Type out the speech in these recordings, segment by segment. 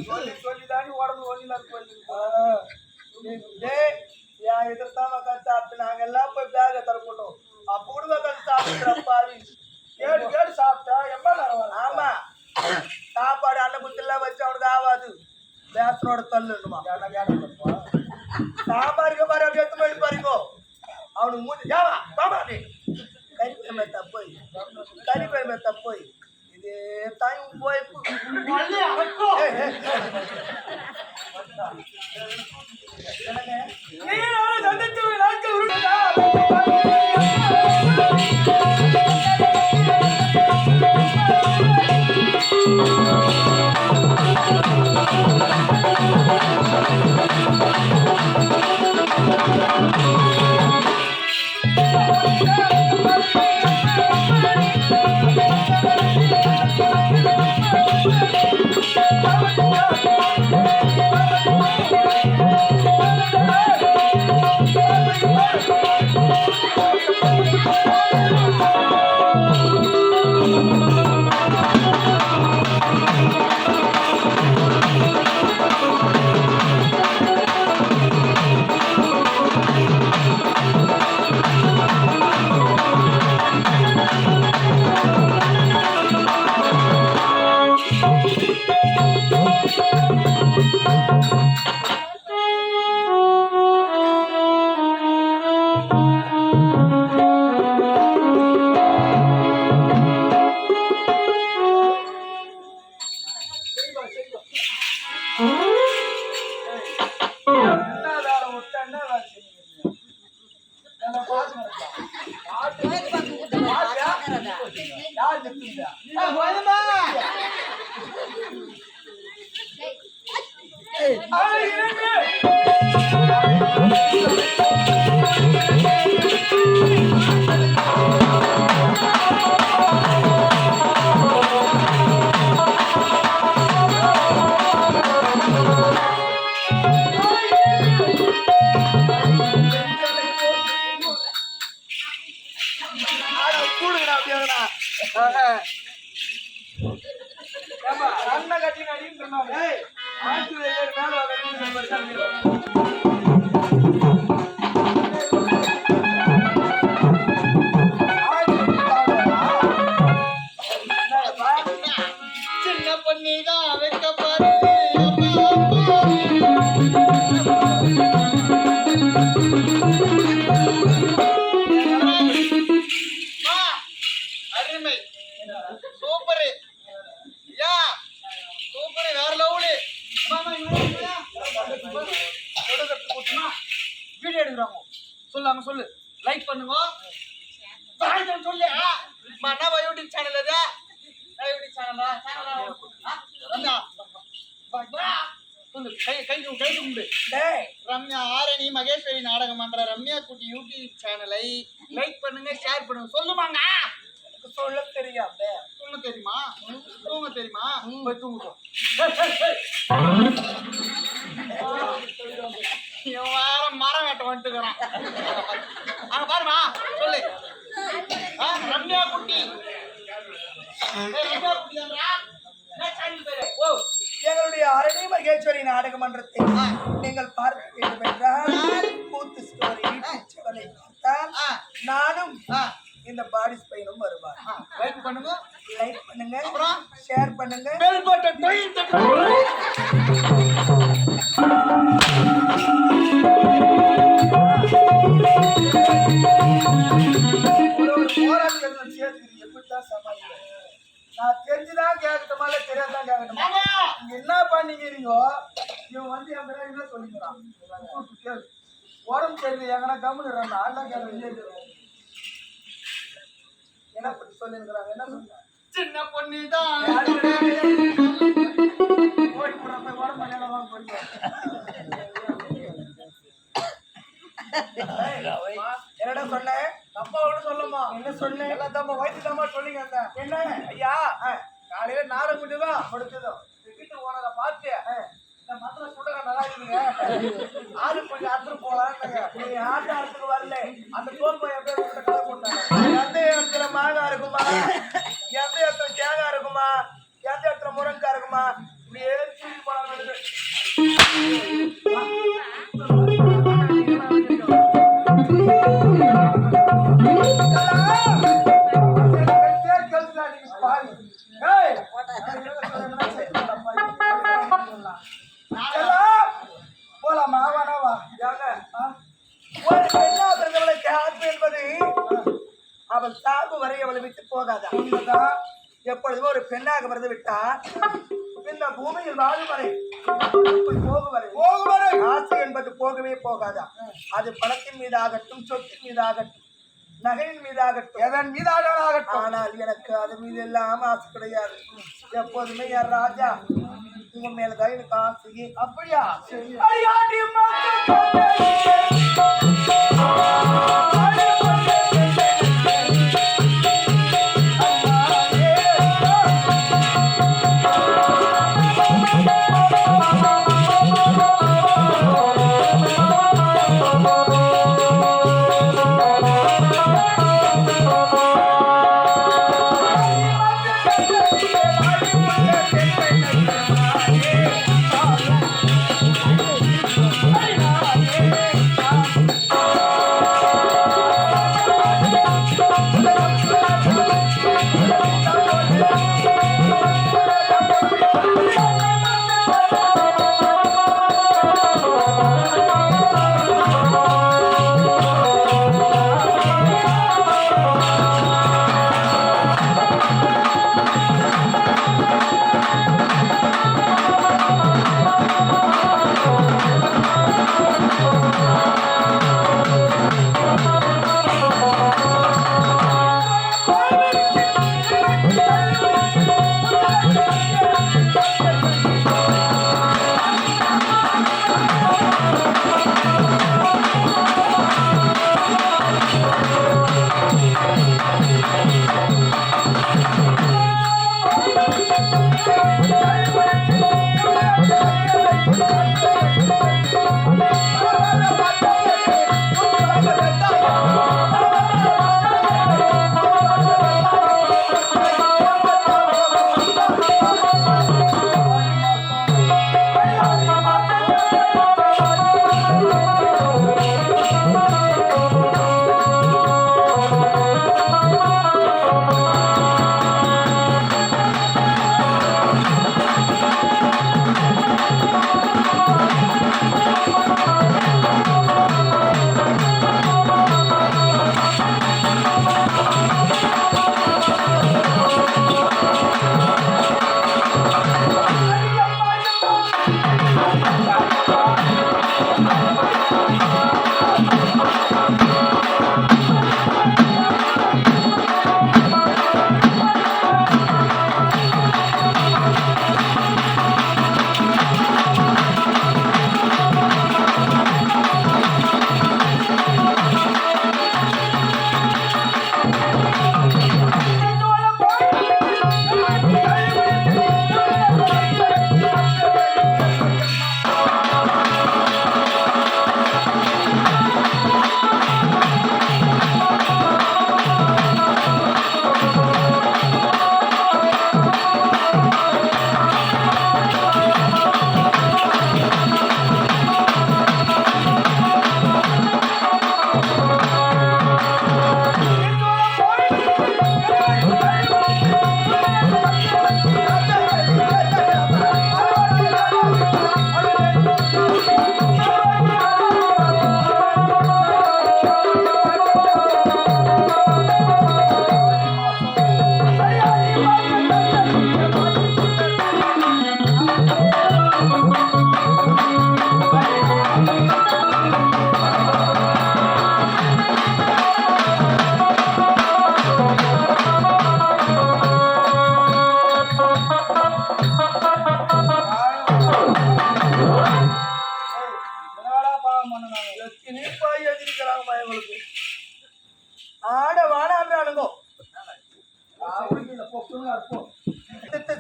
சொல்லி சொல்லிதானே உடம்பு ஒன்றில் போயிருக்கு. என் எதிர்த்தாம கத்து சாப்பிட்டு நாங்க எல்லாம் போய் பேக தரப்பட்டோம். அப்ப கூட கத்து சாப்பிட்டுறப்பாரு கேடு கேடு சாப்பிட்டா எவ்வளோ நேரம். ஆமா சாப்பாடு அண்ணன் குத்திலாம் வச்சு அவனுக்கு ஆகாது. பேசனோட தள்ளுமா சாம்பாருக்கு மாதிரி அப்படி எடுத்து போய் பாருங்கோ அவனுக்கு மூஞ்சி ஏவா பாமா நீ கறிப்பயமே தப்பு கறிப்பயமே தப்பு இது தாயும் போய் அண்ணன் கட்டி நடின்னு சொன்னாங்க. சின்ன பொண்ணிதான் வைக்கப்பாரு அருமை சூப்பரு யா சூப்பரு வேற லவ்லு வீடியோ எடுக்கிறாங்க சொல்லாங்க சொல்லு லைக் பண்ணுங்க சொல்லு மன்னா யூடியூப் சேனல் அது யூடியூப் சேனலா சொல்லு கை கை கை கும்பிடு ரம்யா ஆரணி மகேஸ்வரி நாடக மன்ற ரம்யா குட்டி யூடியூப் சேனலை லைக் பண்ணுங்க ஷேர் பண்ணுங்க சொல்லுமாங்க சொல்ல தெரியாம சொல்ல தெரியுமா தூங்க தெரியுமா போய் தூங்குவோம் இவன் வேற மரம் வெட்ட வந்துட்டுக்கிறான் அங்க பாருமா சொல்லு ரம்யா குட்டி ரம்யா குட்டி எங்களுடைய அரணி மகேஸ்வரி நாடக மன்றத்தை நீங்கள் பார்க்க வேண்டும் என்றால் கூத்து ஸ்டோரி சேனலை பார்த்தால் நானும் இந்த பாடிஸ் பையனும் வருவார். லைக் பண்ணுங்க அப்புறம் ஷேர் பண்ணுங்க பெல் பட்டன் போராட்டம் சேர்த்து எப்படித்தான் சமாளிக்க நான் தெரிஞ்சுதான் கேட்கட்டுமா இல்ல தெரியாதான் கேட்கட்டுமா என்ன பண்ணிக்கிறீங்கோ இவன் வந்து என் பிறகு என்ன சொல்லிக்கிறான் உடம்பு தெரியுது எங்கன்னா கம்முன்னு ஆண்டா கேட்க என்ன பத்தி சொல்லிருக்கிறாங்க என்ன சொல்றாங்க சின்ன பொண்ணுதான் ஓடி போறப்ப உடம்பு மலையாளம் வாங்க போறீங்க என்னடா சொன்ன தப்பாவோட சொல்லமா என்ன சொன்ன எல்லாம் தப்பா வயிற்று தப்பா சொல்லிங்க என்ன ஐயா காலையில நாடகம் முடிஞ்சுதான் முடிச்சதும் வீட்டு ஓனரை பார்த்து இந்த மதுரை சுடக நல்லா இருக்குங்க ஆளு கொஞ்சம் அறுத்துட்டு போலான்னு நீ ஆட்டு அறுத்துக்கு வரல அந்த தோல் போய் எப்படி கடை போட்டாங்க எந்த இடத்துல மாங்காய் இருக்குமா எந்த இடத்துல தேங்காய் இருக்குமா எந்த இடத்துல முருங்கக்காய் இருக்குமா இப்படியே வருது விட்டால் இந்த பூமியில் வாழும் வரை போகும் வரை ஆசை என்பது போகவே போகாதா. அது பணத்தின் மீதாகட்டும், சொத்தின் மீதாகட்டும், நகையின் மீதாகட்டும், எதன் மீதாகட்டும். ஆனால் எனக்கு அது மீது எல்லாம் ஆசை கிடையாது. எப்போதுமே என் ராஜா உங்க மேலதான் எனக்கு ஆசை. அப்படியா?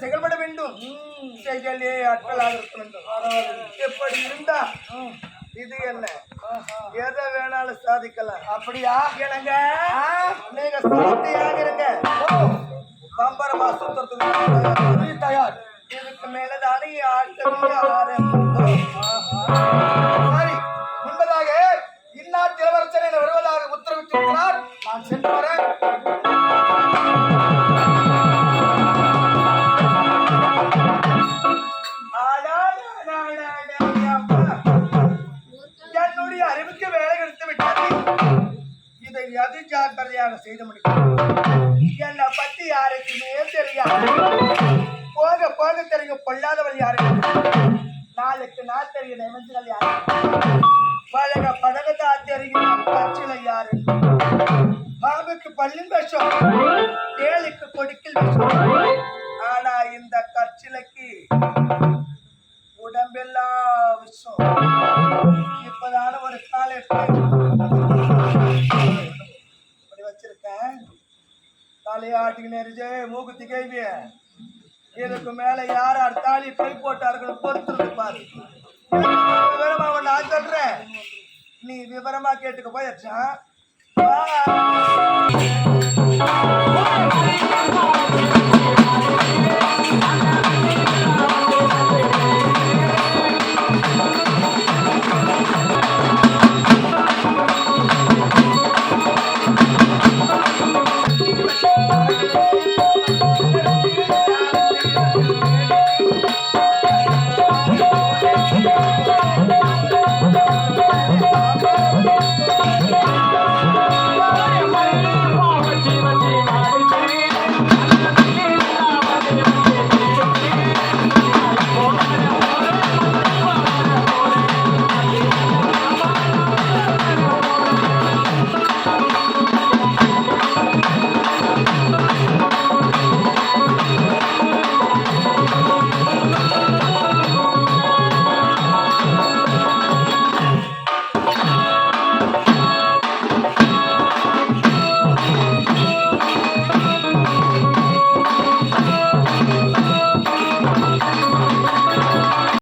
செயல்பட வேண்டும். செயலே ஆட்களாக இருக்க வேண்டும். எப்படி இருந்தா இது என்ன எதை வேணாலும் சாதிக்கலாம். அப்படியா? எனக்கு நீங்க சாத்தியாக இருங்க. பம்பரமா சுத்தத்துக்கு தயார். இதுக்கு மேலதானே ஆட்டமே ஆரம்பம். சரி, முன்பதாக இந்நாட்டு இளவரசர் வருவதாக உத்தரவிட்டிருக்கிறார். நான் சென்று வரேன். என்னுடைய அறிவுக்கு வேலை எடுத்து விட்டது. இதை எது ஜாக்கிரதையாக செய்து முடிக்கும். என்னை பத்தி யாருக்குமே தெரியாது. தெரியும் பொல்லாதவள் யாரு? நாளுக்கு நாள் தெரியும் நிமிஷங்கள் யாரு? பழக பழகதான் தெரியும் கட்சியில யாரு? பாம்புக்கு பல்லின் விஷம், தேளுக்கு கொடுக்கில் விஷம். ஆனா இந்த கற்சிலைக்கு உடம்பெல்லாம் விஷம். இப்பதான ஒரு கால் இப்படி வச்சிருக்கேன். தலையாட்டிக்கு நெறிஞ்சு மூக்குத்தி கேள்வி. இதுக்கு மேல யார் யார் தாலி கை போட்டார்கள் பொறுத்து பாரு. விவரமா நான் சொல்றேன், நீ விவரமா கேட்டுக்க போயிருச்சான்.